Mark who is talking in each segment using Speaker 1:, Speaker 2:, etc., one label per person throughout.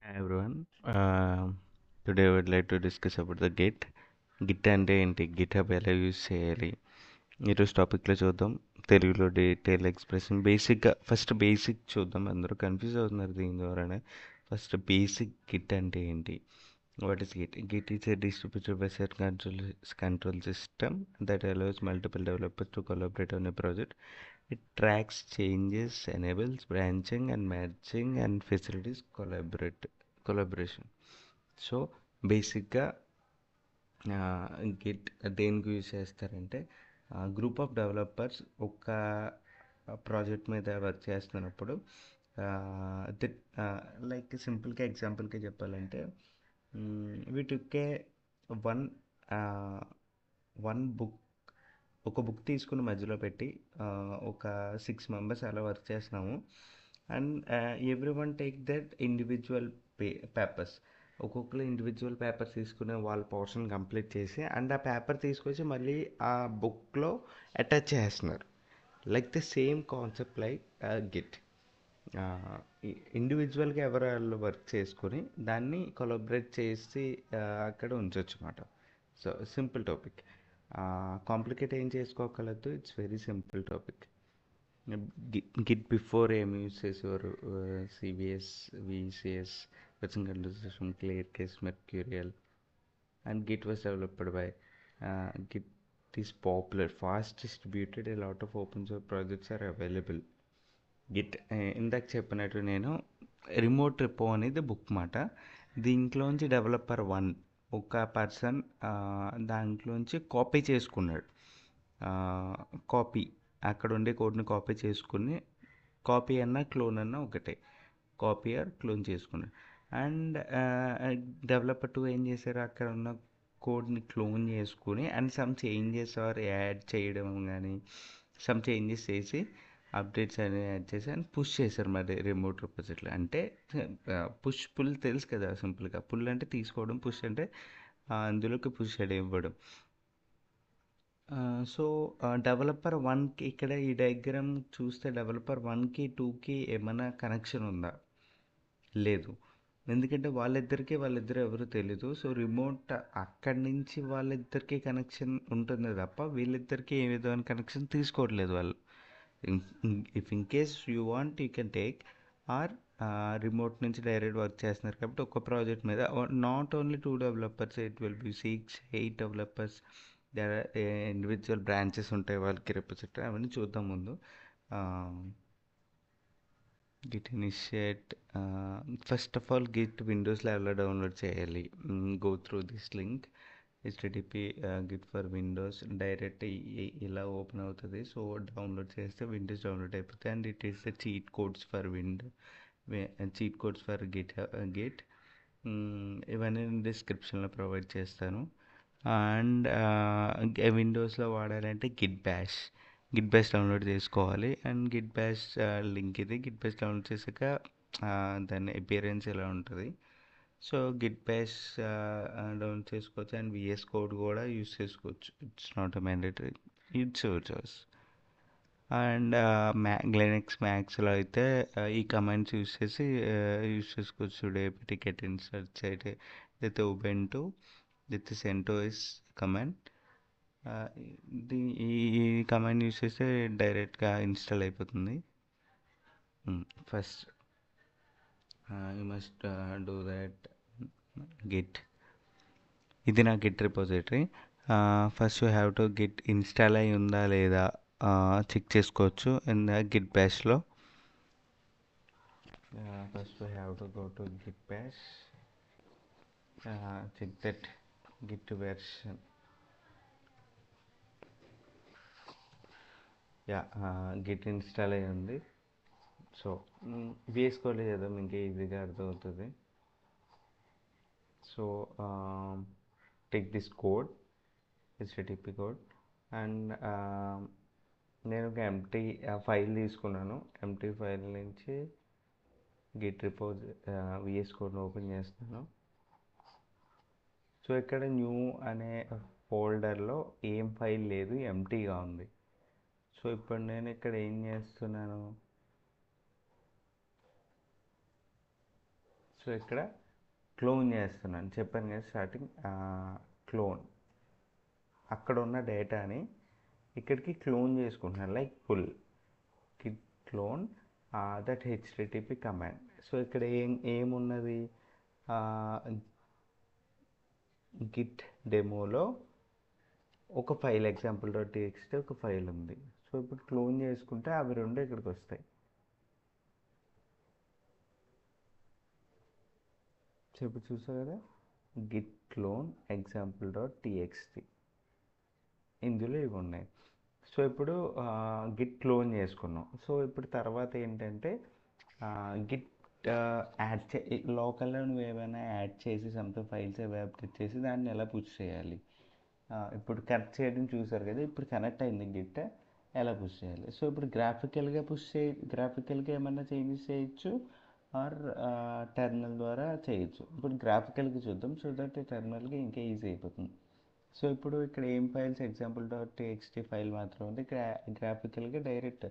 Speaker 1: Hi everyone. Today I would like to discuss about the Git. Git అంటే ఏంటి, GitHub ఎలా use చేయాలి ఈరోజు టాపిక్లో చూద్దాం. తెలుగులో డీటెయిల్ ఎక్స్ప్రెషన్ బేసిక్గా ఫస్ట్ బేసిక్ చూద్దాం. అందరూ కన్ఫ్యూజ్ అవుతున్నారు దీని ద్వారానే. ఫస్ట్ బేసిక్ గిట్ అంటే ఏంటి, what is Git? Git is a distributed website control system that allows multiple developers to collaborate on a project. It tracks changes, enables branching and merging and facilitates collaboration. So బేసిక్గా Git దేనికి use చేస్తారంటే, group of developers ఒక project మీద work చేస్తున్నప్పుడు, like సింపుల్గా ఎగ్జాంపుల్కి చెప్పాలంటే, వీటికే వన్ వన్ బుక్ ఒక బుక్ తీసుకుని మధ్యలో పెట్టి ఒక 6 మెంబర్స్ అలా వర్క్ చేస్తున్నాము. And every one take that individual papers. ఒక్కొక్కరు ఇండివిజువల్ పేపర్స్ తీసుకుని వాళ్ళ పోర్షన్ కంప్లీట్ చేసి అండ్ ఆ పేపర్ తీసుకొచ్చి మళ్ళీ ఆ బుక్లో అటాచ్ చేస్తున్నారు. Like the same concept like Git. ఇండివిజువల్గా ఎవరు వాళ్ళు వర్క్ చేసుకొని దాన్ని కొలాబరేట్ చేసి అక్కడ ఉంచవచ్చు అన్నమాట. సో సింపుల్ టాపిక్, కాంప్లికేట్ ఏం చేసుకోగలదు. It's very simple topic. Git before ఏమి యూజ్ చేసేవారు? CVS, VCS, version control system, ClearCase, Mercurial. And Git was developed by Git is popular, fast distributed, a lot of open source projects are available. Git ఇందాక చెప్పినట్టు నేను remote repo అనేది బుక్ మాట. దీంట్లోంచి developer one ఒక person దాంట్లోంచి copy చేసుకున్నాడు. కాపీ అక్కడ ఉండే కోడ్ని కాపీ చేసుకుని, కాపీ అన్నా క్లోన్ అన్నా ఒకటే, కాపీ ఆర్ క్లోన్ చేసుకున్నాడు. అండ్ డెవలపర్ టూ ఏం చేశారు, అక్కడ ఉన్న కోడ్ని క్లోన్ చేసుకుని and some changes or add చేయడం కానీ సమ్ చేంజెస్ చేసి అప్డేట్స్ అనేవి యాడ్ చేసి అండ్ పుష్ చేశారు మరి రిమోట్ రిపోజిటరీలో. అంటే పుష్ పుల్ తెలుసు కదా సింపుల్గా. పుల్ అంటే తీసుకోవడం, పుష్ అంటే అందులోకి పుష్ చేయడం, ఇవ్వడం. సో డెవలపర్ వన్కి ఇక్కడ ఈ డయాగ్రామ్ చూస్తే డెవలపర్ వన్కి టూకి ఏమైనా కనెక్షన్ ఉందా? లేదు. ఎందుకంటే వాళ్ళిద్దరు ఎవరు తెలీదు. సో రిమోట్ అక్కడి నుంచి వాళ్ళిద్దరికి కనెక్షన్ ఉంటుంది తప్ప వీళ్ళిద్దరికి ఏ విధమైన కనెక్షన్ తీసుకోవట్లేదు వాళ్ళు. If in case you want you can take, or remote నుంచి డైరెక్ట్ వర్క్ చేస్తున్నారు కాబట్టి ఒక ప్రాజెక్ట్ మీద not only 2 developers, it will be 6-8 developers. There are individual branches ఉంటాయి వాళ్ళకి రిపోజిటరీ. అవన్నీ చూద్దాం ముందు. Git initiate, first of all Git విండోస్లో ఎలా డౌన్లోడ్ చేయాలి? Go through this link, http Git for Windows. Direct ఇలా ఓపెన్ అవుతుంది. సో డౌన్లోడ్ చేస్తే విండోస్ డౌన్లోడ్ అయిపోతుంది. And it is the cheat codes for Git. ఇవన్నీ నేను డిస్క్రిప్షన్లో ప్రొవైడ్ చేస్తాను. అండ్ విండోస్లో వాడాలంటే గిట్ బ్యాష్ డౌన్లోడ్ చేసుకోవాలి. అండ్ గిట్ బ్యాష్ లింక్ ఇది. గిట్ బ్యాష్ డౌన్లోడ్ చేశాక దాని అపియరెన్స్ ఎలా ఉంటుంది. సో గిట్ బ్యాష్ డౌన్లోడ్ చేసుకోవచ్చు. అండ్ విఎస్ కోడ్ కూడా యూస్ చేసుకోవచ్చు. It's not a mandatory, it's your choice. And Linux మ్యాక్స్లో అయితే ఈ కమాండ్స్ యూస్ చేసుకోవచ్చు. డేపిటి గెట్ ఇన్సర్ట్ అయితే లేకపోతే ఉబెంటు విత్ సెంటోస్ కమాండ్. ఈ కమాండ్ యూస్ చేస్తే డైరెక్ట్గా ఇన్స్టాల్ అయిపోతుంది. First you must do that Git. ఇది నా Git repository. First you have to Git install అయి ఉందా లేదా చెక్ చేసుకోవచ్చు ఇన్ ద గిట్ బ్యాష్లో. First you have to go to Git Bash, check that Git version. Git install అయ్యి ఉంది. So VS కోడ్లో చేద్దాం, ఇంకా ఈజీగా అర్థమవుతుంది. So take this code, http code. And నేను ఒక ఎంటీ ఫైల్ తీసుకున్నాను. ఎంటీ ఫైల్ నుంచి గిట్ విఎస్ కోడ్ని ఓపెన్ చేస్తాను. సో ఇక్కడ న్యూ అనే ఫోల్డర్లో ఏం ఫైల్ లేదు, ఎంటీగా ఉంది. సో ఇప్పుడు నేను ఇక్కడ ఏం చేస్తున్నాను, సో ఇక్కడ క్లోన్ చేస్తున్నాను చెప్పాను కదా స్టార్టింగ్. క్లోన్ అక్కడ ఉన్న డేటాని ఇక్కడికి క్లోన్ చేసుకుంటున్నాను, like pull git clone that HTTP command. So ఇక్కడ ఏమున్నది, గిట్ డెమోలో ఒక ఫైల్ example.txt ఒక ఫైల్ ఉంది. సో ఇప్పుడు క్లోన్ చేసుకుంటే అవి రెండు ఇక్కడికి వస్తాయి. సో ఇప్పుడు చూసారు కదా, గిట్ క్లోన్ example.txt ఇందులో ఇవి ఉన్నాయి. సో ఇప్పుడు గిట్ క్లోన్ చేసుకున్నాం. సో ఇప్పుడు తర్వాత ఏంటంటే గిట్ యాడ్ లోకల్లో నువ్వు ఏమైనా యాడ్ చేసి సంథింగ్ ఫైల్స్ అవి అప్డేట్ చేసి దాన్ని ఎలా పుష్ చేయాలి. ఇప్పుడు కనెక్ట్ చేయడం చూసారు కదా, ఇప్పుడు కనెక్ట్ అయింది గిట్, ఎలా పుష్ చేయాలి. సో ఇప్పుడు గ్రాఫికల్గా ఏమైనా చేంజెస్ చేయొచ్చు ఆర్ టెర్మినల్ ద్వారా చేయొచ్చు. ఇప్పుడు గ్రాఫికల్గా చూద్దాం, సో దట్ టెర్మినల్కి ఇంకా ఈజీ అయిపోతుంది. సో ఇప్పుడు ఇక్కడ ఏం ఫైల్స్ example.txt ఫైల్ మాత్రం ఉంది. గ్రాఫికల్గా డైరెక్ట్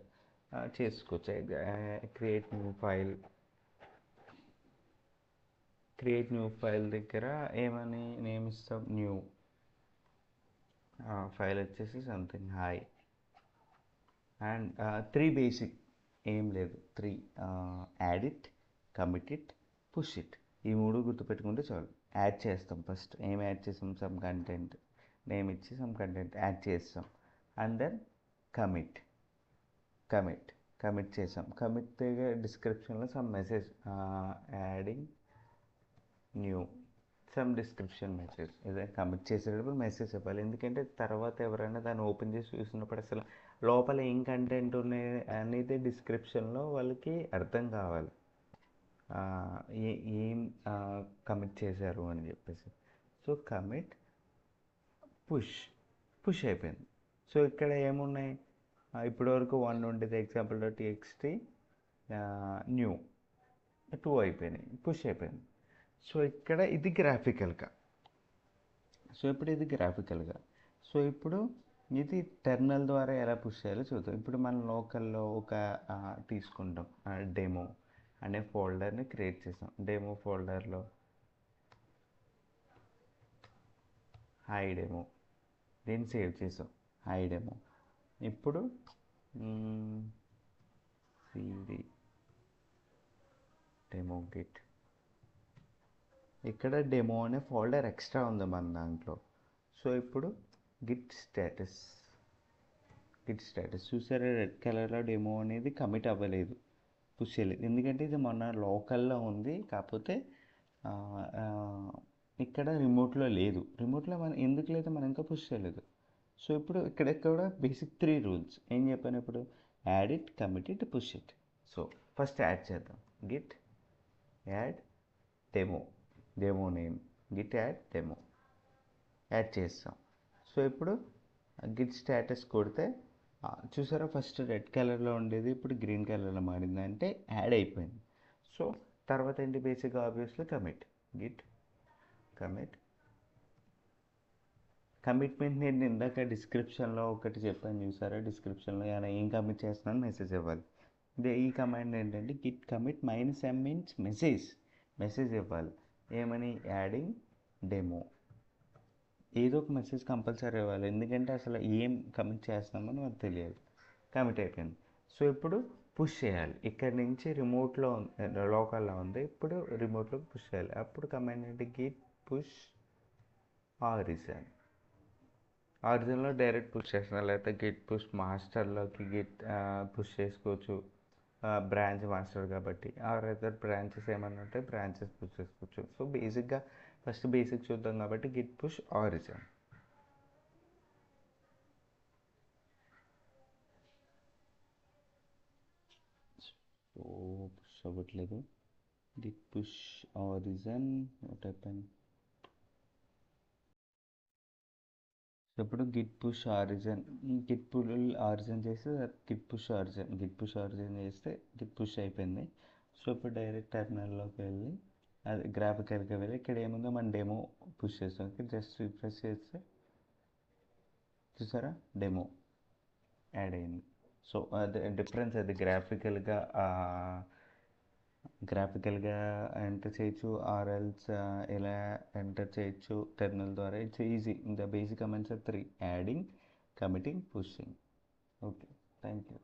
Speaker 1: చేసుకోవచ్చు. క్రియేట్ న్యూ ఫైల్ దగ్గర ఏమని నేమ్ ఇస్తాం, న్యూ ఫైల్ వచ్చేసి సంథింగ్ హాయ్. అండ్ 3 బేసిక్, ఏం లేదు, 3 add it, commit it, push it. ఈ 3 గుర్తుపెట్టుకుంటే చాలు. యాడ్ చేస్తాం, ఫస్ట్ ఏం యాడ్ చేస్తాం, సమ్ కంటెంట్ నేమ్ ఇచ్చి సమ్ కంటెంట్ యాడ్ చేస్తాం. అండ్ దెన్ కమిట్ చేసాం. కమిట్ డిస్క్రిప్షన్లో some message adding new some description message, ఇదే కమిట్ చేసేటప్పుడు మెసేజ్ చెప్పాలి. ఎందుకంటే తర్వాత ఎవరైనా దాన్ని ఓపెన్ చేసి చూసినప్పుడు అసలు లోపల ఏం కంటెంట్ ఉన్నాయి అనేది డిస్క్రిప్షన్లో వాళ్ళకి అర్థం కావాలి, ఏం కమిట్ చేశారు అని చెప్పేసి. సో కమిట్, పుష్ అయిపోయింది. సో ఇక్కడ ఏమున్నాయి, ఇప్పటివరకు 1 ఉండేది example.txt, న్యూ 2 అయిపోయినాయి, పుష్ అయిపోయింది. సో ఇక్కడ ఇది గ్రాఫికల్గా. సో ఇప్పుడు ఇది టెర్మినల్ ద్వారా ఎలా పుష్ చేయాలో చూద్దాం. ఇప్పుడు మనం లోకల్లో ఒక తీసుకుంటాం, డెమో అనే ఫోల్డర్ని క్రియేట్ చేసాం. డెమో ఫోల్డర్లో హాయ్ డెమో, దీన్ని సేవ్ చేసాం, హాయ్ డెమో. ఇప్పుడు సిడి డెమో గిట్, ఇక్కడ డెమో అనే ఫోల్డర్ ఎక్స్ట్రా ఉంది మన దాంట్లో. సో ఇప్పుడు గిట్ స్టేటస్ చూసారా, రెడ్ కలర్లో డెమో అనేది కమిట్ అవ్వలేదు, పుష్ చేయలేదు. ఎందుకంటే ఇది మన లోకల్లో ఉంది, కాకపోతే ఇక్కడ రిమోట్లో లేదు. రిమోట్లో మనం ఎందుకు లేదు, మనం ఇంకా పుష్ చేయలేదు. సో ఇప్పుడు ఇక్కడ కూడా బేసిక్ 3 రూల్స్ ఏం చెప్పాను ఇప్పుడు, add it, commit it, push it. So first add చేద్దాం, Git add demo name, Git add demo add చేస్తాం. సో ఇప్పుడు గిట్ స్టేటస్ కొడితే చూసారా, ఫస్ట్ రెడ్ కలర్లో ఉండేది ఇప్పుడు గ్రీన్ కలర్లో మారింది, అంటే యాడ్ అయిపోయింది. సో తర్వాత ఏంటి, బేసిక్గా ఆబ్వియస్లీ గిట్ కమిట్మెంట్ నేను ఇందాక డిస్క్రిప్షన్లో ఒకటి చెప్పాను చూసారా, డిస్క్రిప్షన్లో ఏం కమిట్ చేస్తున్నాను మెసేజ్ ఇవ్వాలి. ఈ కమాండ్ ఏంటంటే Git commit -m means message ఇవ్వాలి. ఏమని, యాడింగ్ డెమో, ఏదో ఒక మెసేజ్ కంపల్సరీ ఇవ్వాలి. ఎందుకంటే అసలు ఏం కమిట్ చేస్తున్నామని మనకు తెలియదు. కమిట్ అయిపోయింది. సో ఇప్పుడు పుష్ చేయాలి. ఇక్కడి నుంచి రిమోట్లో లోకల్లో ఉంది, ఇప్పుడు రిమోట్లోకి పుష్ చేయాలి. అప్పుడు కమాండ్ ఏంటి, గిట్ పుష్ ఆరిజిన్లో డైరెక్ట్ పుష్ చేస్తున్నారు, లేకపోతే గిట్ పుష్ మాస్టర్లోకి పుష్ చేసుకోవచ్చు, బ్రాంచ్ మాస్టర్ కాబట్టి. అయితే బ్రాంచెస్ ఏమన్నా ఉంటే బ్రాంచెస్ పుష్ చేసుకోవచ్చు. సో బేసిక్గా ఫస్ట్ బేసిక్ చూద్దాం కాబట్టి git push origin. So push అవ్వట్లేదు, git push origin what happen. ఇప్పుడు గిట్ పుష్ ఆరిజిన్ చేస్తే గిట్ పుష్ ఆరిజిన్ చేస్తే గిట్ పుష్ అయిపోయింది. సో ఇప్పుడు డైరెక్ట్ టెర్మినల్లోకి వెళ్ళి అది గ్రాఫికల్గా వెళ్ళి ఇక్కడ ఏముందో మన డెమో పుష్ చేస్తాం. జస్ట్ రిఫ్రెష్ చేస్తే చూసారా, డెమో యాడ్ అయింది. సో అది డిఫరెన్స్, అది గ్రాఫికల్గా గ్రాఫికల్గా ఎంటర్ చేయొచ్చు ఆర్ఎల్స్ ఇలా ఎంటర్ చేయొచ్చు టెర్మినల్ ద్వారా. It's easy. The basic comments are three: adding, committing, pushing. Okay, thank you.